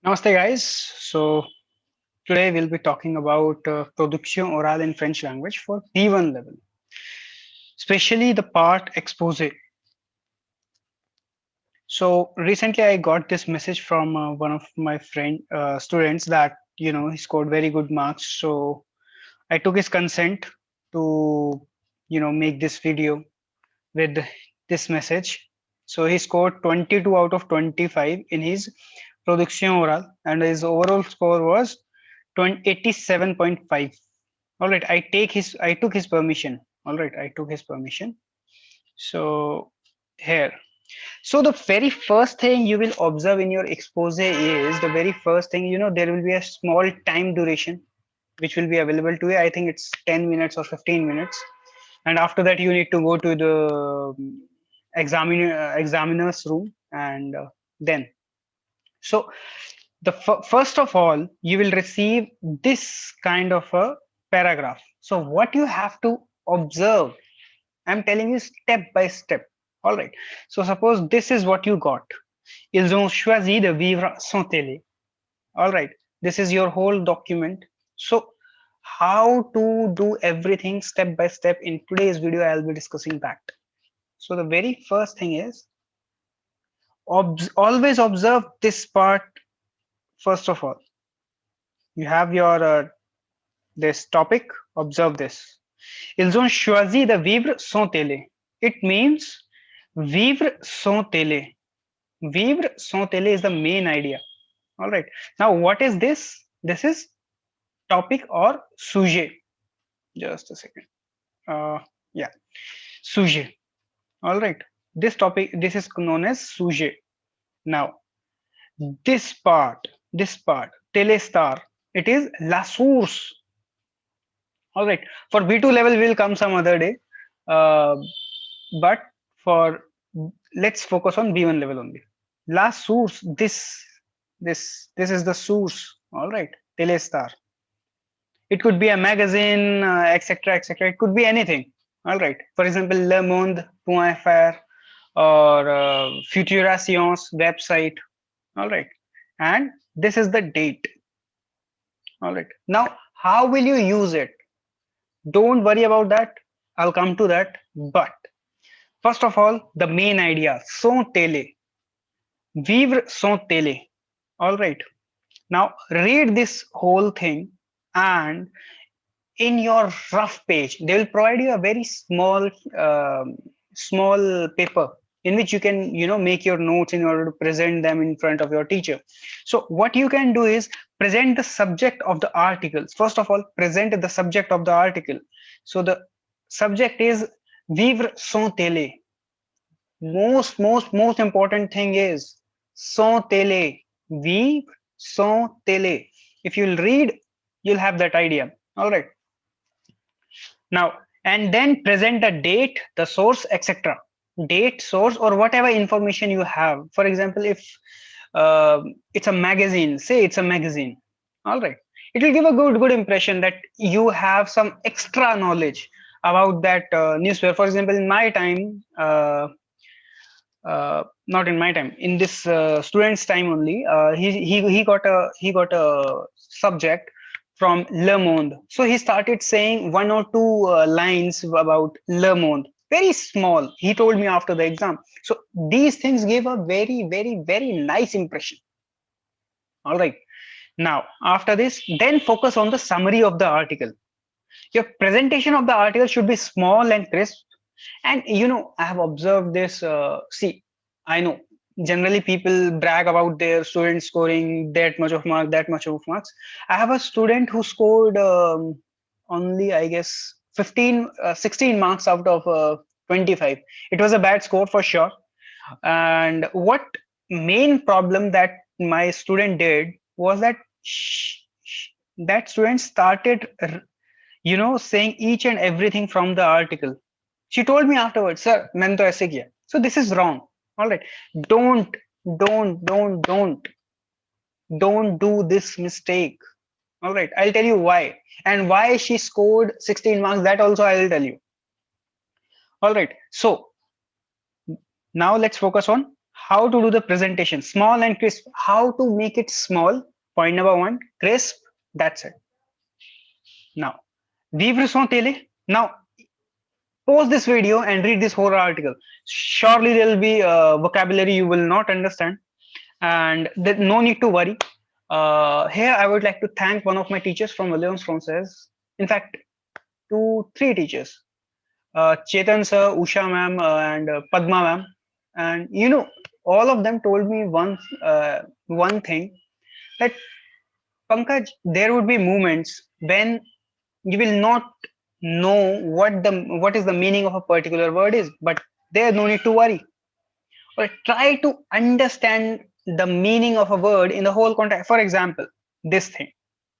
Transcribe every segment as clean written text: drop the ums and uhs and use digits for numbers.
Namaste, guys. So today we'll be talking about production oral in French language for B1 level, especially the part expose. So recently I got this message from one of my friend students that he scored very good marks. So I took his consent to make this video with this message. So he scored 22 out of 25 in his production oral, and his overall score was 87.5. All right, I took his permission. All right, I took his permission. So here, so the very first thing you will observe in your expose is the very first thing, there will be a small time duration which will be available to you. I think it's 10 minutes or 15 minutes. And after that, you need to go to the examiner's room, and then. So the first of all, you will receive this kind of a paragraph. So what you have to observe, I'm telling you step by step. All right. So suppose this is what you got. Ils ont choisi de vivre sans télé. All right. This is your whole document. So how to do everything step by step in today's video, I'll be discussing that. So the very first thing is always observe this part. First of all, you have your this topic. Observe this. Ils ont choisi de vivre sans télé. It means vivre sans télé. Vivre sans télé is the main idea. All right. Now, what is this? This is topic or sujet. Just a second. Yeah, sujet. All right. This topic, this is known as sujet. Now, this part, telestar, it is la source. All right. For B2 level, we'll come some other day. Uh, but for let's focus on B1 level only. La source, this is the source. All right. Telestar. It could be a magazine, etc., etc. It could be anything. All right. For example, Le Monde.fr or Futura Science website. All right. And this is the date. All right. Now, how will you use it? Don't worry about that. I'll come to that. But first of all, the main idea, sans télé, vivre sans télé. All right. Now read this whole thing, and in your rough page, they will provide you a very small paper in which you can make your notes in order to present them in front of your teacher. So what you can do is present the subject of the articles. First of all, present the subject of the article. So the subject is vivre sans télé. Most important thing is sans télé. Vivre sans télé. If you'll read, you'll have that idea. All right. Now, and then present the date, the source, etc. Date, source, or whatever information you have. For example, if it's a magazine, say it's a magazine. All right. It will give a good impression that you have some extra knowledge about that newspaper. For example, in my time, not in my time, in this student's time only, he got a subject from Le Monde. So he started saying one or two lines about Le Monde, very small. He told me after the exam. So these things gave a very nice impression. All right. Now after this, then focus on the summary of the article. Your presentation of the article should be small and crisp. And I have observed this. See, I know generally people brag about their students scoring that much of mark, that much of marks. I have a student who scored only, I guess, 16 marks out of 25. It was a bad score for sure. And what main problem that my student did was that that student started saying each and everything from the article. She told me afterwards, sir, maine to aise kiya. So this is wrong. All right. Don't do this mistake. All right. I'll tell you why. And why she scored 16 marks, that also I will tell you. All right. So now let's focus on how to do the presentation small and crisp, how to make it small, point number one, crisp, that's it. Now, vivre sans télé. Now, pause this video and read this whole article. Surely there will be vocabulary you will not understand, and no need to worry. Here, I would like to thank one of my teachers from Alliance Française. In fact, two, three teachers, Chetan sir, Usha ma'am, and Padma ma'am. And all of them told me one thing, that Pankaj, there would be moments when you will not know what is the meaning of a particular word is, but there no need to worry. Or try to understand the meaning of a word in the whole context. For example, this thing.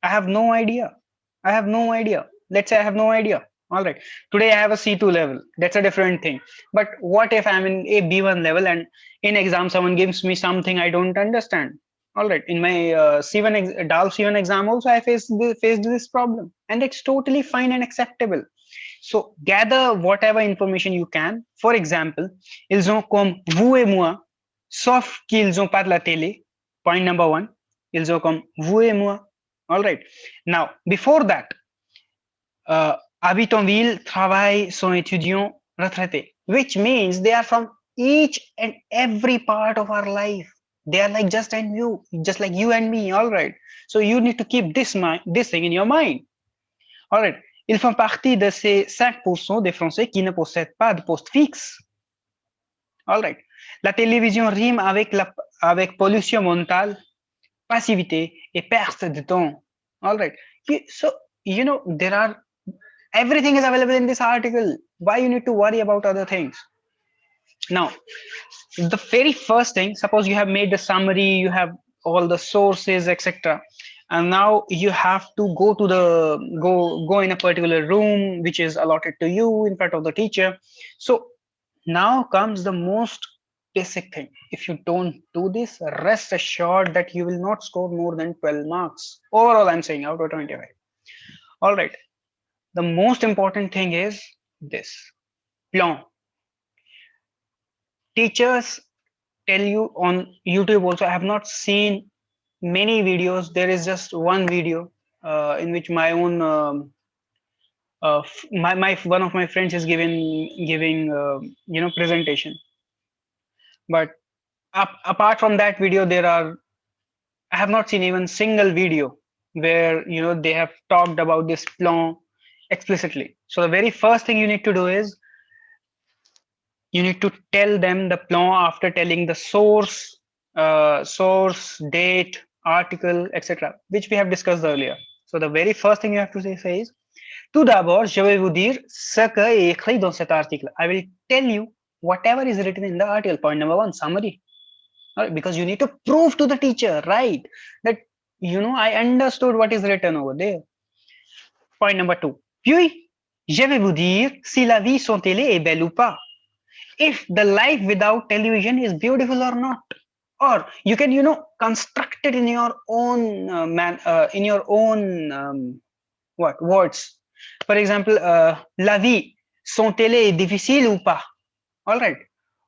I have no idea. I have no idea. Let's say I have no idea. All right. Today I have a C2 level. That's a different thing. But what if I'm in a B1 level and in exam someone gives me something I don't understand? All right. In my C1 DELF C1 exam also I faced this problem, and it's totally fine and acceptable. So gather whatever information you can. For example, ils ont comme vous et moi, sauf qu'ils ont pas de la télé. Point number one. Ils ont comme vous et moi. All right. Now, before that, habite en ville, travaille, sont étudiants, retraités, which means they are from each and every part of our life. They are like just like you and me. All right. So you need to keep this thing in your mind. All right. Ils font partie de ces 5% des Français qui ne possèdent pas de poste fixe. All right. La télévision rime avec pollution mentale, passivité et perte de temps. All right. So, everything is available in this article. Why you need to worry about other things? Now, the very first thing, suppose you have made the summary, you have all the sources, etc. And now you have to go in a particular room which is allotted to you in front of the teacher. So now comes the most basic thing. If you don't do this, rest assured that you will not score more than 12 marks overall. I'm saying out of 25. All right. The most important thing is this plan. Teachers tell you on YouTube also. I have not seen many videos. There is just one video in which my own my one of my friends is giving presentation. But apart from that video, I have not seen even single video where they have talked about this plan explicitly. So the very first thing you need to do is you need to tell them the plan after telling the source, date, article, etc., which we have discussed earlier. So the very first thing you have to say is, tout d'abord, je vais vous dire ce que est écrit dans cet article. I will tell you whatever is written in the article. Point number one, summary. Because you need to prove to the teacher, right, that I understood what is written over there. Point number two. Puis, je vais vous dire si la vie sans télé est belle ou pas. If the life without television is beautiful or not, or you can construct it in your own words. For example, la vie sans télé est difficile ou pas. All right.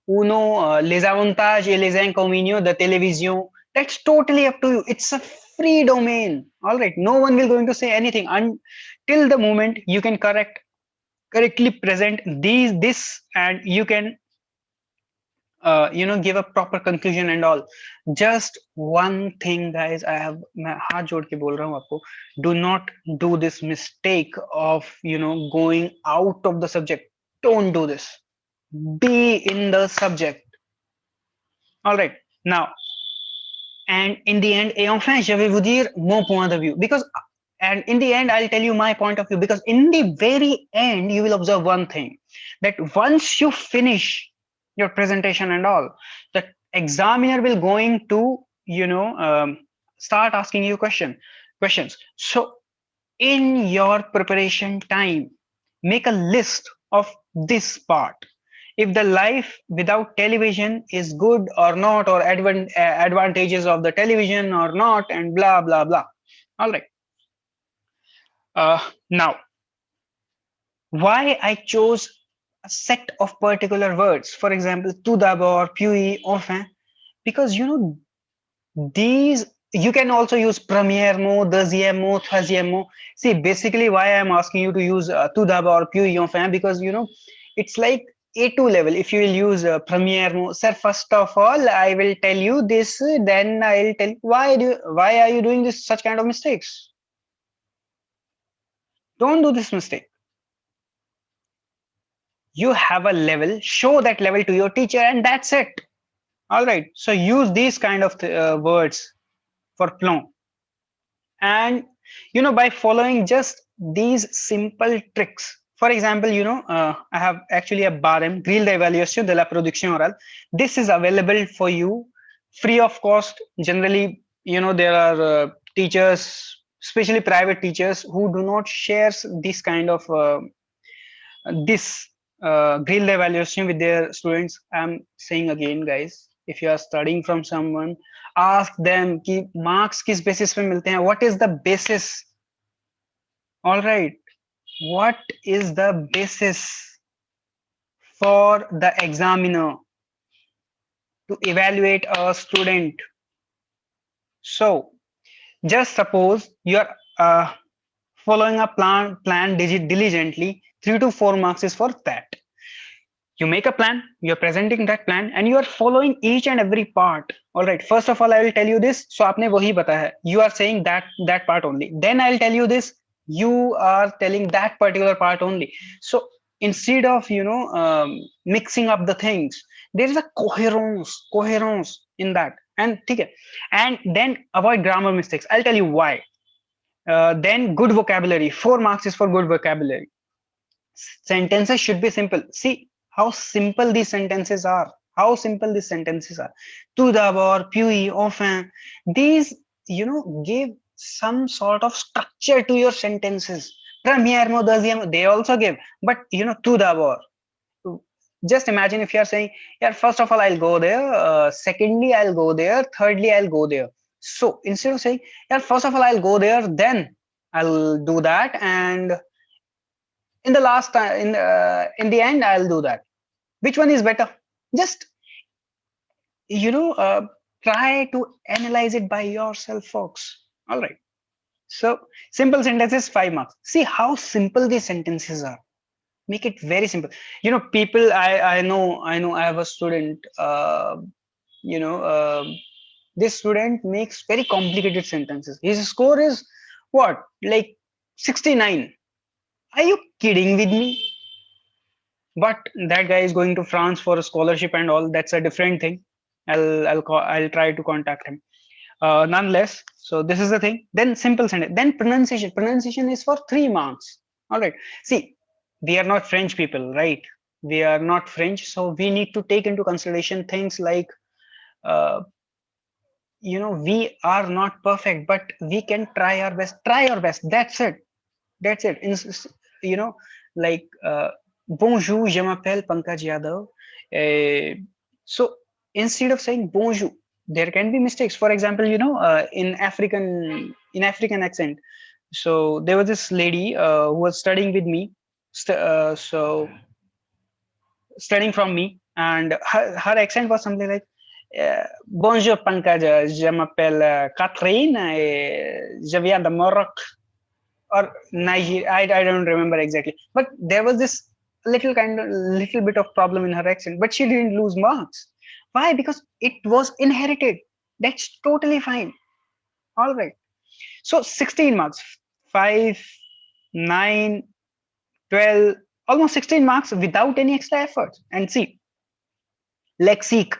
Ou non, les avantages et les inconvénients de télévision. That's totally up to you. It's a free domain. All right. No one will going to say anything until the moment you can correctly present this, and you can give a proper conclusion and all. Just one thing, guys, मैं हाथ जोड़ के बोल रहा हूँ आपको, do not do this mistake of going out of the subject. Don't do this. Be in the subject. All right. Now, and in the end, et enfin, je vais vous dire mon point de vue, and in the end, I'll tell you my point of view, because in the very end, you will observe one thing, that once you finish your presentation and all, the examiner will going to start asking you questions. So in your preparation time, make a list of this part. If the life without television is good or not, or advantages of the television or not, and blah blah blah. All right. Now, why I chose a set of particular words, for example, tout d'abord, puis, enfin, because these, you can also use premièrement, deuxièmement, troisièmement. See, basically why I'm asking you to use tout d'abord, puis enfin, because it's like A2 level. If you will use premièrement, sir, first of all I will tell you this, then I'll tell why are you doing this such kind of mistakes? Don't do this mistake. You have a level, show that level to your teacher, and that's it. All right, so use these kind of words for plan. And by following just these simple tricks, for example, I have actually a barem, grille d'évaluation de la production orale. This is available for you free of cost. Generally, there are teachers, especially private teachers, who do not share this kind of this grille evaluation with their students. I'm saying again, guys, if you are studying from someone, ask them कि marks किस basis पे मिलते हैं. What is the basis? All right, what is the basis for the examiner to evaluate a student? So just suppose you are following a plan diligently, 3 to 4 marks is for that. You make a plan, you're presenting that plan, and you are following each and every part. All right, first of all I will tell you this, so aapne wahi bataya hai, you are saying that part only, then I'll tell you this, you are telling that particular part only. So instead of mixing up the things, there is a coherence in that. And okay, and then avoid grammar mistakes. I'll tell you why. Then good vocabulary, 4 marks is for good vocabulary. Sentences should be simple. See how simple these sentences are. How simple these sentences are. Tout d'abord, puis, enfin. These, give some sort of structure to your sentences. Premièrement, deuxièmement, they also give. But, tout d'abord. Just imagine if you are saying, yeah, first of all, I'll go there. Secondly, I'll go there. Thirdly, I'll go there. So instead of saying, yeah, first of all, I'll go there, then I'll do that, and in the last time, in the end, I'll do that. Which one is better? Just try to analyze it by yourself, folks. All right. So simple sentences, 5 marks. See how simple these sentences are. Make it very simple. People, I know I have a student. This student makes very complicated sentences. His score is what, like 69. Are you kidding with me? But that guy is going to France for a scholarship and all. That's a different thing. I'll try to contact him. Nonetheless, so this is the thing. Then simple sentence. Then pronunciation. Pronunciation is for 3 marks. All right. See, we are not French people, right? We are not French, so we need to take into consideration things like, we are not perfect, but we can try our best. Try our best. That's it. That's it. Like, bonjour, je m'appelle Pankaj Yadav. So instead of saying bonjour, there can be mistakes. For example, in African accent. So there was this lady who was studying with me, so studying from me, and her accent was something like, bonjour Pankaj, je m'appelle Catherine, je viens de Morocco, or Nigeria. I don't remember exactly, but there was this little bit of problem in her accent, but she didn't lose marks. Why? Because it was inherited. That's totally fine. All right. So 16 marks, 5, 9, 12, almost 16 marks without any extra effort. And see, lexic,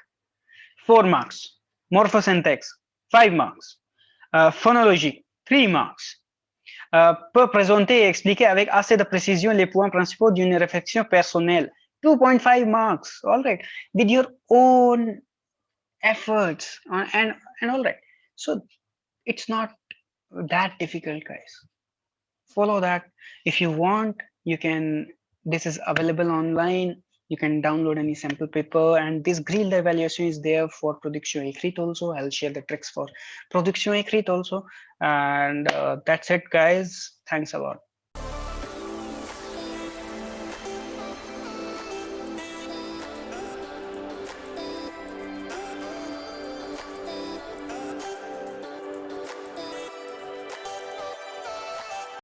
4 marks, morphosyntax, 5 marks, phonology, 3 marks. Peut présenter et expliquer avec assez de précision les points principaux d'une réflexion personnelle. 2.5 marks. All right. With your own efforts and all right. So it's not that difficult, guys. Follow that. If you want, you can, this is available online. You can download any sample paper, and this grille evaluation is there for production ecrite also. I'll share the tricks for production ecrite also. And that's it, guys. Thanks a lot.